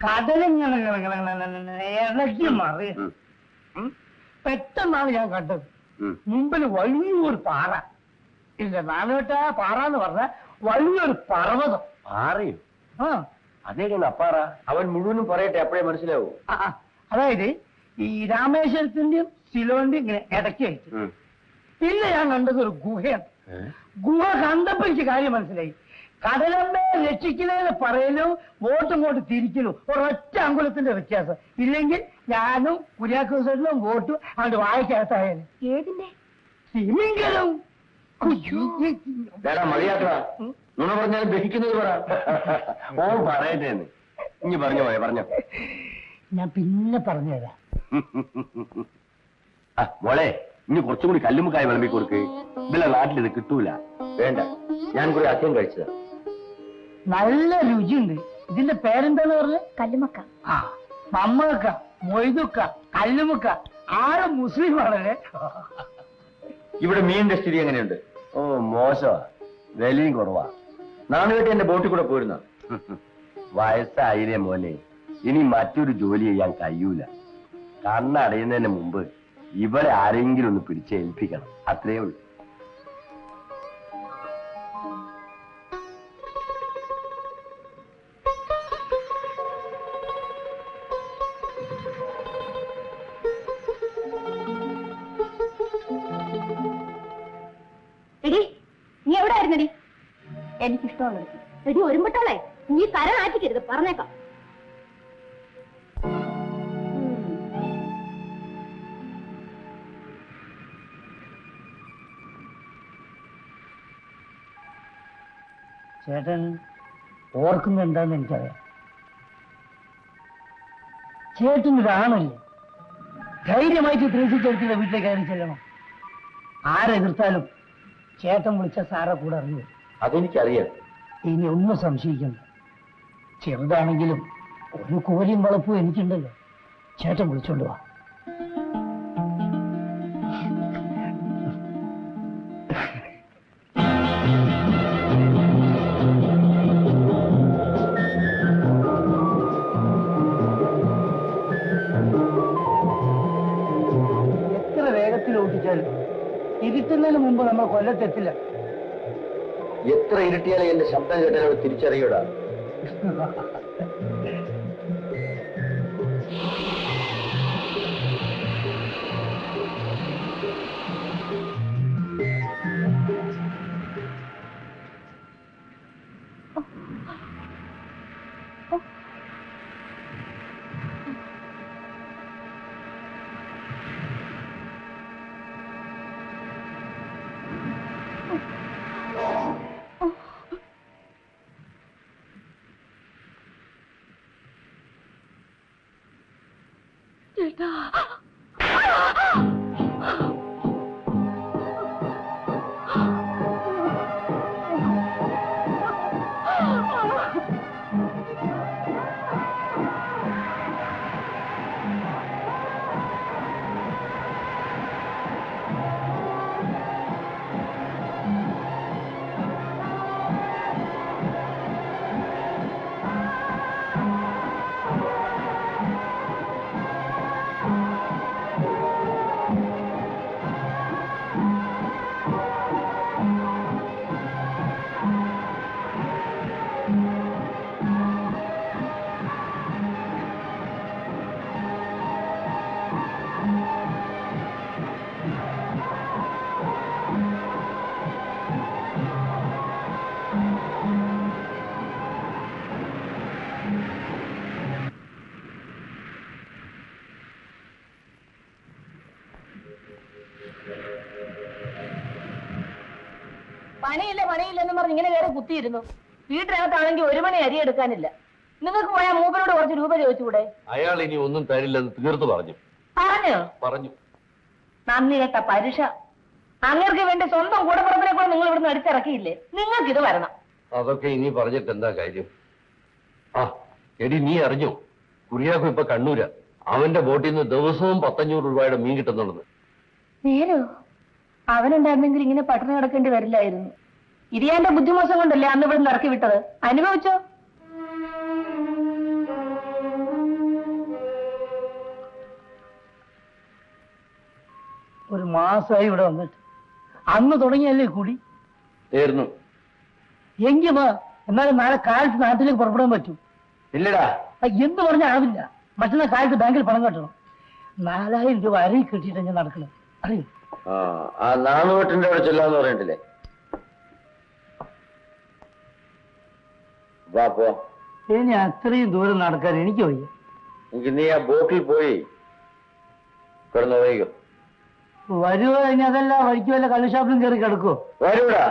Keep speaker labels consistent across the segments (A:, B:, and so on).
A: കടലിങ്ങനെ ഇടയ്ക്ക് മാറി. പെട്ടെന്നാണ് ഞാൻ കണ്ടത് മുമ്പിൽ വലിയൊരു പാറ. ഇല്ല നാലുവട്ട പാറ എന്ന് പറഞ്ഞ വലിയൊരു പർവ്വതം.
B: പാറയോ? അതേതാണ് അപ്പാറ? അവൻ മുഴുവനും പറയട്ടെ, അപ്പോഴേ മനസ്സിലാവൂ.
A: അതായത് ഈ രാമേശ്വരത്തിന്റെയും സിലോന്റെയും ഇങ്ങനെ ഇടയ്ക്കായിട്ട്. പിന്നെ ഞാൻ കണ്ടത് ഒരു ഗുഹയാണ്. ഗുഹ കണ്ടപ്പോ എനിക്ക് കാര്യം മനസ്സിലായി. കടലമ്മയെ രക്ഷിക്കുന്നതിന് പറയലും വോട്ടും കൊണ്ട് തിരിക്കലും ഒരൊറ്റ അങ്കുലത്തിന്റെ വ്യത്യാസം. ഇല്ലെങ്കിൽ ഞാനും കുര്യാക്കോസേട്ടനും വോട്ടും അങ്ങോട്ട് വായിക്കകത്തായാലും.
C: ഏതിന്റെ?
A: സിമിങ്കലം.
B: നുണ പറഞ്ഞാലും ദഹിക്കുന്നത് പറ. ഓ പറയട്ടേന്ന്. ഇനി പറഞ്ഞോ പറഞ്ഞോ.
A: ഞാൻ പിന്നെ പറഞ്ഞുതരാം.
B: മോളെ, ഇനി കുറച്ചും കൂടി കല്ലുമുക്കായി വിളമ്പി കൊടുക്ക്. ഇതിലെ നാട്ടിൽ ഇത് കിട്ടൂല. വേണ്ട, ഞാൻ കുറെ അച്ഛൻ കഴിച്ചതാ.
A: നല്ല രുചിയുണ്ട്. ഇതിന്റെ പേരെന്താന്ന് പറഞ്ഞ?
C: കല്ലുമക്ക.
A: മമ്മക്ക, മൊയ്തുക്ക, കല്ലുമുക്ക. ആള് മുസ്ലിം ആണല്ലേ.
B: ഇവിടെ മീനിന്റെ സ്ഥിതി എങ്ങനെയുണ്ട്? ഓ മോശമാ, വിലയും കുറവാ. നാണുകെട്ടി എന്റെ ബോട്ടിൽ കൂടെ പോരുന്ന. വയസ്സായില്ലേ മോനെ, ഇനി മറ്റൊരു ജോലി ചെയ്യാൻ കഴിയൂല. കണ്ണടയുന്നതിന് മുമ്പ് ഇവരെ ആരെങ്കിലും ഒന്ന് പിടിച്ചേൽപ്പിക്കണം. അത്രേ ഉള്ളൂ.
C: എടി, നീ എവിടെ ആയിരുന്നടി? എനിക്കിഷ്ടമുള്ളത് എടി. ഒരുമ്പട്ടോളെ, നീ തരനാറ്റിക്കരുത്, പറഞ്ഞേക്കാം.
A: ചേട്ടൻ ഓർക്കുന്നത് എന്താന്ന് എനിക്കറിയാം. ചേട്ടനൊരാണല്ലേ, ധൈര്യമായിട്ട് ത്രേസിച്ചെടുത്തില്ല വീട്ടിലേക്ക് കയറി ചെല്ലണം. ആരെതിർത്താലും ചേട്ടൻ വിളിച്ച സാറെ കൂടെ അറിഞ്ഞു.
B: അതെനിക്കറിയാം.
A: ഇനി ഒന്നും സംശയിക്കണ്ട. ചെറുതാണെങ്കിലും ഒരു കോരിയും വളപ്പും എനിക്കുണ്ടല്ലോ. ചേട്ടൻ വിളിച്ചോണ്ട് വാ. എത്ര വേഗത്തിൽ ഓട്ടിച്ചാലും ഇരുട്ടുന്നതിന് മുമ്പ് നമ്മൾ കൊല്ലത്തെത്തില്ല.
B: എത്ര ഇരുട്ടിയാലും എന്റെ ശബ്ദം കേട്ടാൽ തിരിച്ചറിയൂടാ.
C: ചേട്ടാ, പണിയില്ലെന്ന് പറഞ്ഞ് ഇങ്ങനെ കയറി കുത്തിയിരുന്നു. വീട്ടിനകത്താണെങ്കിൽ 1 മണി അരി എടുക്കാനില്ല. നിങ്ങൾക്ക് പോയാൽ മൂപ്പരോട് കുറച്ച് രൂപ ചോദിച്ചുകൂടെ?
B: അയാൾ ഇനി ഒന്നും തരില്ലെന്ന് തീർത്തു പറഞ്ഞു. പറഞ്ഞു.
C: നന്ദി കേട്ട പരുഷ. അങ്ങർക്ക് വേണ്ടി സ്വന്തം കൂടപ്പുറത്തിനെ കൂടെ നിങ്ങൾ ഇവിടുന്ന് അടിച്ചിറക്കിയില്ലേ? നിങ്ങൾക്ക് ഇത് വരണം.
B: അതൊക്കെ ഇനി പറഞ്ഞിട്ട് എന്താ കാര്യം? എടി, നീ അറിഞ്ഞോ, കുര്യാക്കോ ഇപ്പൊ കണ്ണൂരാ. അവന്റെ ബോട്ടിൽ നിന്ന് ദിവസവും 1,500 രൂപയുടെ മീൻ കിട്ടുന്നുള്ളത്.
C: നേരോ? അവനുണ്ടായിരുന്നെങ്കിൽ ഇങ്ങനെ പട്ടണം കിടക്കേണ്ടി വരില്ലായിരുന്നു. ഇരിയാന്റെ ബുദ്ധിമോശം കൊണ്ടല്ലേ അന്ന് ഇവിടെ ഇറക്കി വിട്ടത്. അനുഭവിച്ചോ?
A: മാസമായി ഇവിടെ വന്നിട്ട്. അന്ന് തുടങ്ങിയല്ലേ കൂടി?
B: തീർന്നു.
A: എങ്കിൽ വാ, എന്നാലും നാളെ കാലത്ത് നാട്ടിലേക്ക് പുറപ്പെടാൻ പറ്റും.
B: ഇല്ലടാ.
A: എന്ത് പറഞ്ഞാൽ ആവില്ല. മറ്റന്നാൾ കാലത്ത് ബാങ്കിൽ പണം കെട്ടണം. 4000 രൂപ അരയിൽ കിട്ടിയിട്ട് ഞാൻ നടക്കണം. അറിയോ?
B: ആ നാണുവെട്ടിന്റെ അവിടെ ചെല്ലാന്ന് പറയണ്ടില്ലേ? വാ പോ.
A: ഇനി അത്രയും ദൂരം നടക്കാൻ എനിക്ക് വയ്യ.
B: എനിക്ക് നീ ആ ബോട്ടിൽ പോയി കിടന്ന് വൈകും.
A: വരുവോ? ഇനി അതല്ല വഴിക്ക് വല്ല കള്ളുഷാപ്പിലും കയറി കിടക്കുവോ?
B: വരൂടാ.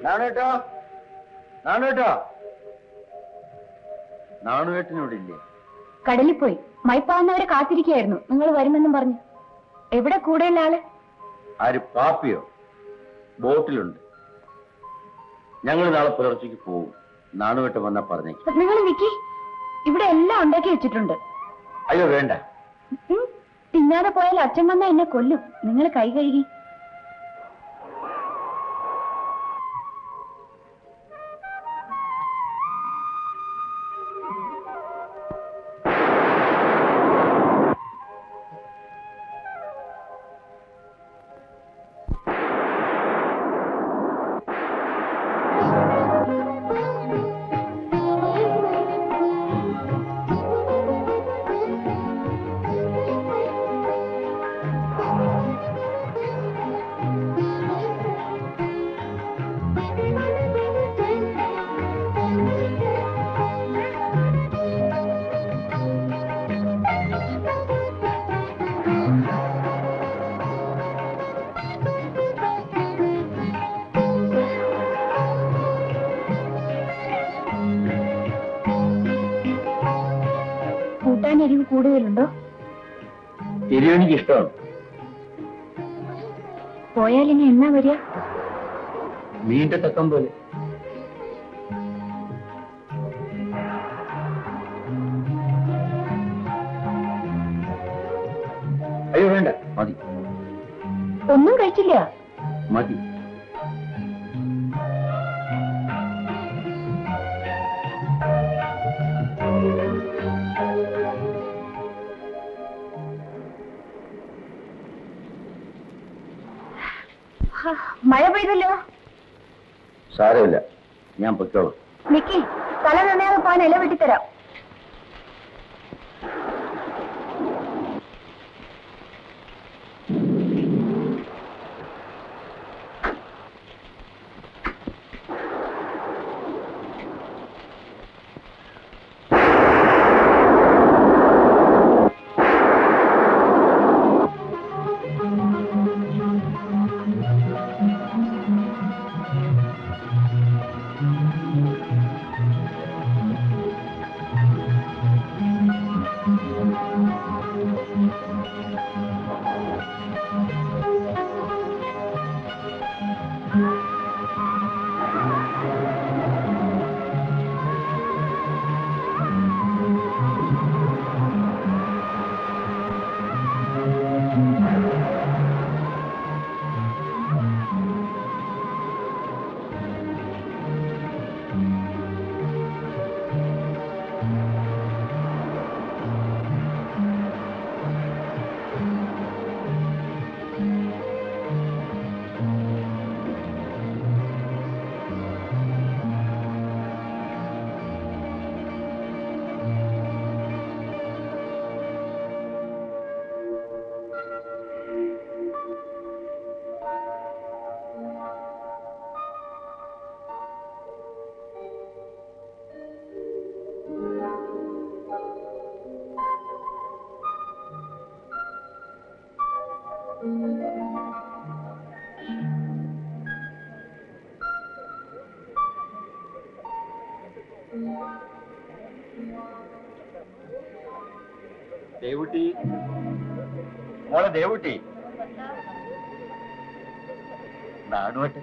B: നാണുവേട്ടോ, നാണുവേട്ടോ. നാണുവേട്ടിനോട് ഇല്ലേ?
C: കടലിൽ പോയി. മൈപ്പാവുന്നവരെ കാത്തിരിക്കുകയായിരുന്നു, നിങ്ങൾ വരുമെന്നും പറഞ്ഞു. എവിടെ കൂടെയുള്ള ആള്?
B: ആര്? പാപ്പിയോ? ബോട്ടിലുണ്ട്. ഞങ്ങൾ നാളെ പുലർച്ചയ്ക്ക് പോകും. നാണുവേട്ട് വന്നാ പറഞ്ഞേക്കും.
C: നിങ്ങൾ നിക്കി, ഇവിടെ എല്ലാം ഉണ്ടാക്കി വെച്ചിട്ടുണ്ട്.
B: അയ്യോ വേണ്ട.
C: തിന്നാതെ പോയാൽ അച്ഛൻ വന്നാ എന്നെ കൊല്ലും. നിങ്ങൾ കൈ കഴുകി. എരിവ് കൂടുതലുണ്ടോ?
B: എരിവ് എനിക്ക് ഇഷ്ടമാണ്.
C: പോയാൽ ഇനി എന്നാ വരിക?
B: മീൻ്റെ തക്കം പോലെ. അയ്യോ വേണ്ട, മതി.
C: ഒന്നും കഴിച്ചില്ല?
B: മതി.
C: മഴ പെയ്തല്ലോ.
B: സാരമില്ല, ഞാൻ പൊയ്ക്കോളാം.
C: നിക്കി, തല നനയാതെ പോകാൻ ഇല വെട്ടിത്തരാം.
B: ദേവുട്ടി, മോളെ ദേവുട്ടി. നാണുവട്ടെ.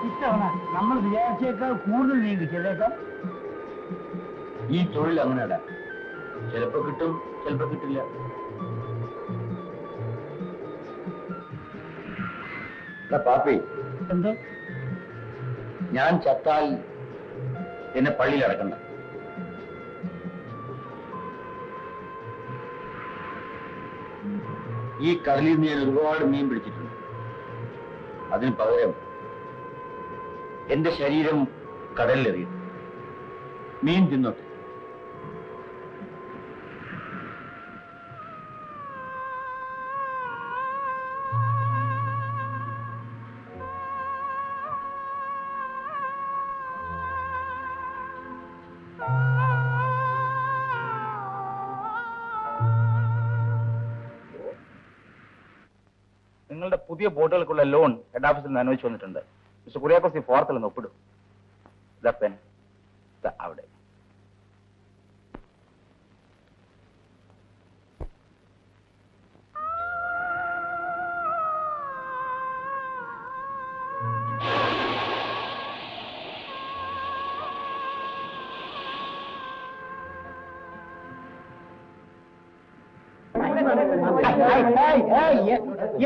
A: ഇത്തവണ നമ്മൾ വിചാരിച്ചേക്കാൾ കൂടുതൽ നീ കിട്ടിയതേക്കാം.
B: ഈ തൊഴിൽ അങ്ങനെയല്ല, ചിലപ്പോ കിട്ടും, ചിലപ്പോ കിട്ടില്ല. പാപ്പി,
A: എന്തോ
B: ഞാൻ ചത്താൽ എന്നെ പള്ളിയിൽ അടക്കണ്ട. ഈ കടലിൽ നിന്ന് ഞാൻ ഒരുപാട് മീൻ പിടിച്ചിട്ടുണ്ട്. അതിന് പകരം എന്റെ ശരീരം കടലിലെറിയും, മീൻ തിന്നോട്ടെ.
D: നിങ്ങളുടെ പുതിയ ബോട്ടുകൾക്കുള്ള ലോൺ ഹെഡ് ഓഫീസിൽ നിന്ന് അനുവദിച്ചു വന്നിട്ടുണ്ട്. മിസ്റ്റർ കുര്യാക്കോസ് ഈ ഫോർത്തിൽ നിന്ന് ഒപ്പിടും. ഇതാ പെൻ, അവിടെ.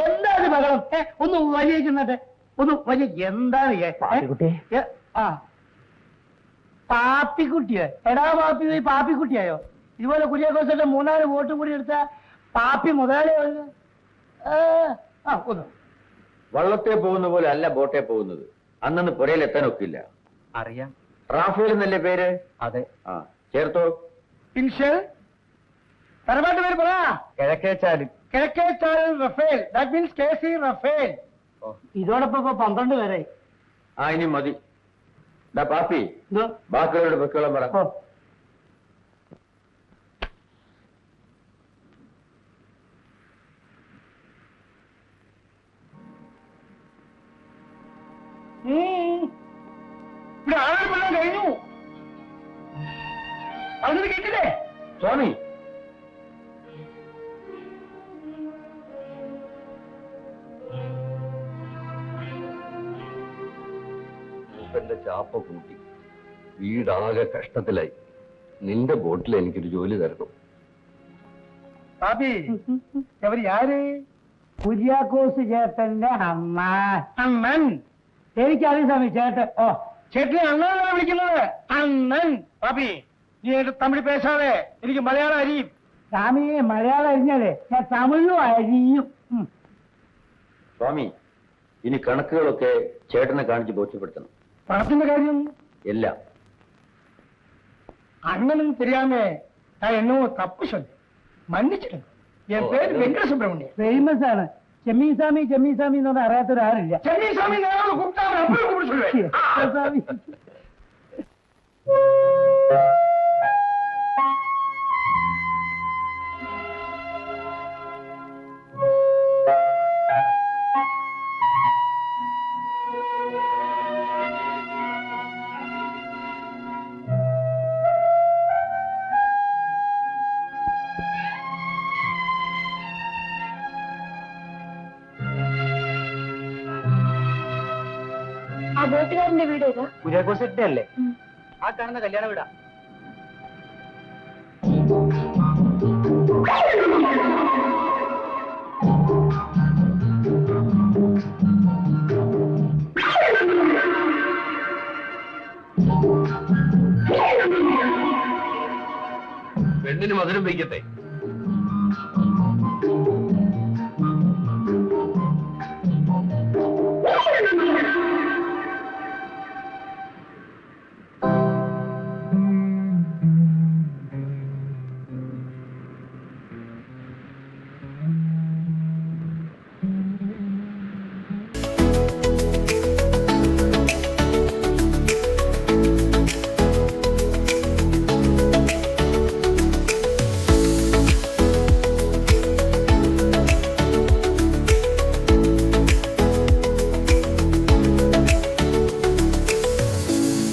A: എന്താണ് മകളും? ഒന്ന് വലിയ ചെന്നിട്ട് ഒന്ന് വലിയ എന്താണ് പാപ്പിക്കുട്ടിയോ? എടാ പാപ്പി പാപ്പിക്കുട്ടിയായോ? ഇതുപോലെ കുര്യാക്കോസിന്റെ 3-4 വോട്ടും കൂടി എടുത്ത പാപ്പി മുതലാളി.
B: വള്ളത്തെ പോകുന്ന പോലെ അല്ല ബോട്ടെ പോകുന്നത്. അന്നു പുരയിൽ എത്താൻ ഒക്കില്ല.
D: അറിയാം.
B: റാഫേൽ എന്നല്ലേ പേര്?
D: അതെ.
B: ചേർത്തോ.
A: ഇൻഷൽ തറവാട്ട് പേര് പറ.
D: കിഴക്കേച്ചാലും.
A: കിഴക്കേച്ചാലും Raphael. That means KC Raphael. ഇതോടൊപ്പം 12 പേരായി.
B: ഇനി മതി. പാപ്പി, ബാക്കിയുള്ളവരുടെ പൊക്കോളം പറ.
A: ഇവിടെ ആളുകളെല്ലാം കഴിഞ്ഞു. അങ്ങനെ കേട്ടില്ലേ
B: സ്വാമി? എന്റെ ചാപ്പ കൂട്ടി, വീടാകെ കഷ്ടത്തിലായി. നിന്റെ ബോട്ടിൽ എനിക്കൊരു ജോലി തരണം.
A: പാപ്പി, അവർ യാര്? കുര്യാക്കോസ് ചേട്ടന്റെ അണ്ണൻ. എനിക്കറിയാം സ്വാമി. ചേട്ടൻ ചേട്ടനെ അണ്ണനാണ് വിളിക്കുന്നത്. അണ്ണൻ. പാപ്പി, നീ എന്റെ തമിഴ് പേശാതെ, എനിക്ക് മലയാളം അരിയും. സ്വാമിയെ മലയാളം അരിഞ്ഞാലേ ഞാൻ തമിഴും അരിയും.
B: സ്വാമി, ഇനി കണക്കുകളൊക്കെ ചേട്ടനെ കാണിച്ച് ബോധ്യപ്പെടുത്തണം.
A: പണത്തിന്റെ കാര്യം
B: എല്ലാം.
A: അണ്ണനും தெரியாம நான் என்னவோ தப்பு சொன்னேன், மன்னிச்சிடுங்க. என் பேரு வெங்கட சுப்பிரமணியன். ഫേമസ് ആണ്. ചെമ്മീസാമി ചെമ്മീസാമി എന്ന് പറഞ്ഞാൽ അറിയാത്തൊരാളില്ല. ചെമ്മീസാമി സ്വാമി.
C: ബോട്ടുകാരന്റെ വീട് ഏതാ?
D: കുര്യാക്കോസിന്റെ അല്ലേ? ആ കാണുന്ന കല്യാണ വീടാ.
B: പെണ്ണിന് മധുരം വയ്ക്കട്ടെ.